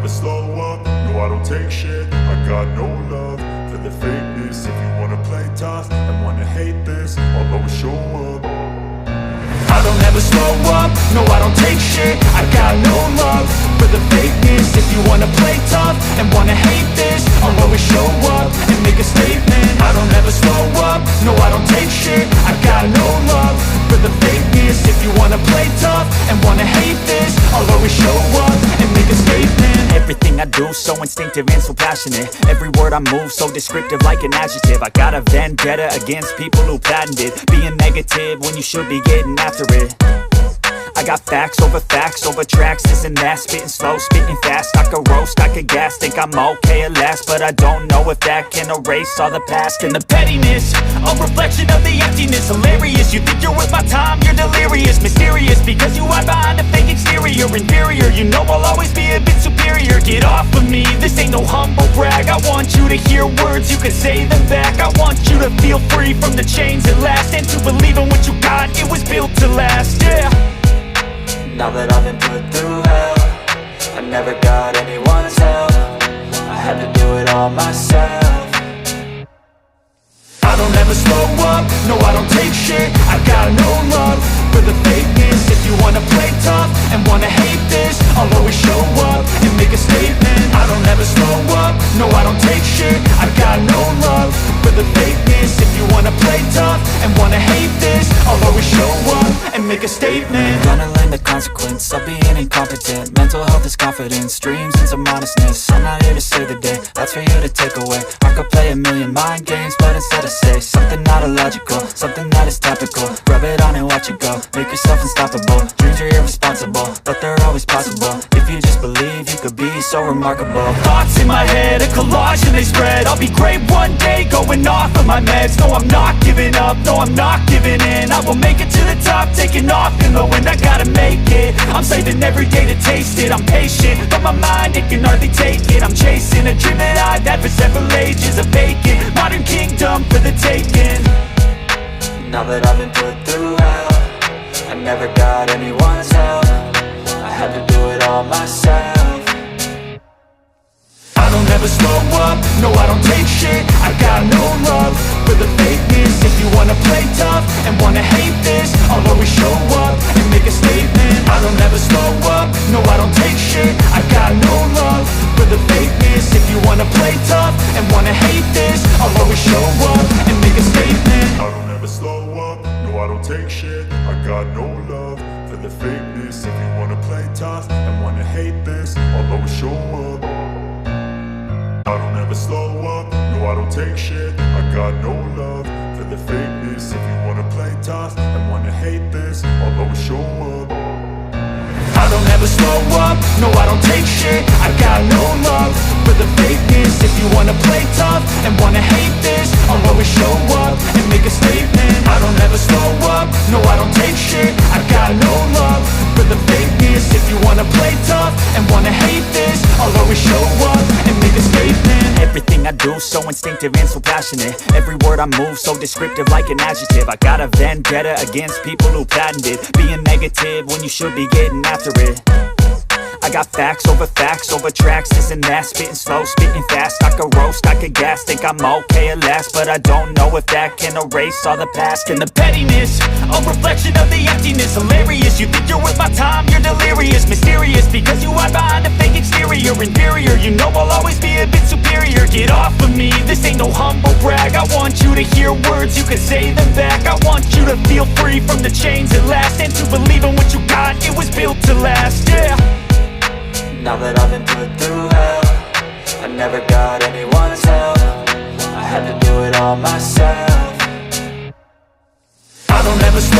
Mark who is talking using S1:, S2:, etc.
S1: never slow up, no I don't take shit. I got no love for the fakeness. If you wanna play tough and wanna hate this, I'll always show up. I don't ever slow up, no I don't take shit. I got no love for the fakeness. If you wanna play tough and wanna hate this, I'll always show up and make a statement. I don't ever slow up, no I don't take shit. I got no love for the fakeness. If you wanna play tough and wanna hate this, I'll always show up and make a statement. Everything I do so instinctive and so passionate. Every word I move so descriptive like an adjective. I got a vendetta against people who patented being negative when you should be getting after it. I got facts over tracks, this and that. Spitting slow, spitting fast. I could roast, I could gas. Think I'm okay at last, but I don't know if that can erase all the past. And the pettiness, a reflection of the emptiness. Hilarious, you think you're worth my time, you're delirious. Mysterious, because you hide behind a fake exterior. Inferior, you know I'll always be a bit superior. Get off of me, this ain't no humble brag. I want you to hear words, you can say them back. I want you to feel free from the chains at last, and to believe in what you got, it was built to last, yeah.
S2: Now that I've been put through hell, I never got anyone's help. I had to do it all myself.
S1: I don't ever slow up, no I don't take shit. I got no love for the fakeness. If you wanna play tough and wanna hate this, I'll always show up and make a statement. I don't ever slow up, no I don't take shit. I got no love for the fakeness. If you wanna play tough and wanna hate this, I'll always show up and make a statement.
S2: Gonna learn the consequence of being incompetent. Mental health is confidence, dreams and some honestness. I'm not here to save the day, that's for you to take away. I could play a million mind games, but instead I say something not illogical, something that is topical. Rub it on and watch it go, make yourself unstoppable. Dreams are irresponsible, but they're always possible. If you just believe, you could be so remarkable.
S1: Thoughts in my head, a collage and they spread. I'll be great one day, going off of my meds. No I'm not giving up, no I'm not giving in. I will make it to the top, taking off in the wind. I gotta make it, I'm saving every day to taste it. I'm patient, but my mind, it can hardly take it. I'm chasing a dream that I've had for several ages. A vacant, modern kingdom for the taking.
S2: Now that I've been put through hell, I never got anyone's help. I had to do it all myself.
S1: I don't ever slow up, no I don't take shit. I got no love for the fakeness. If you wanna play tough and wanna hate this, I'll always show up and make a statement. I don't ever slow up, no I don't take shit. I got no love for the fakeness. If you wanna play tough and wanna hate this, I'll always show up and make a statement. I don't ever slow up, no I don't take shit. I got no love for the fakeness. If you wanna play tough and wanna hate this, I'll always show up. I don't ever slow up, no I don't take shit. I got no love for the fakeness. If you wanna play tough and wanna hate this, I'll always show up. I don't ever slow up, no I don't take shit. I got no love for the fakeness. If you wanna play tough and wanna hate this, I'll always show up and make a statement. I don't ever slow up, no I don't take shit. I got no love for the fakeness. If you wanna play tough and wanna hate this, I'll always show up and make a statement. Everything I do so instinctive and so passionate. Every word I move so descriptive like an adjective. I got a vendetta against people who patented being negative when you should be getting after it. I got facts over tracks, this and that. Spitting slow, spitting fast. I could roast, I could gas. Think I'm okay at last, but I don't know if that can erase all the past. And the pettiness, a reflection of the emptiness. Hilarious, you think you're worth my time, you're delirious. Mysterious, because you hide behind a fake exterior. Inferior, you know I'll always be a bit superior. Get off of me, this ain't no humble brag. I want you to hear words, you can say them back. I want you to feel free from the chains at last, and to believe in what you got, it was built to last, yeah.
S2: Now that I've been put through hell, I never got anyone's help. I had to do it all myself.
S1: I don't ever slow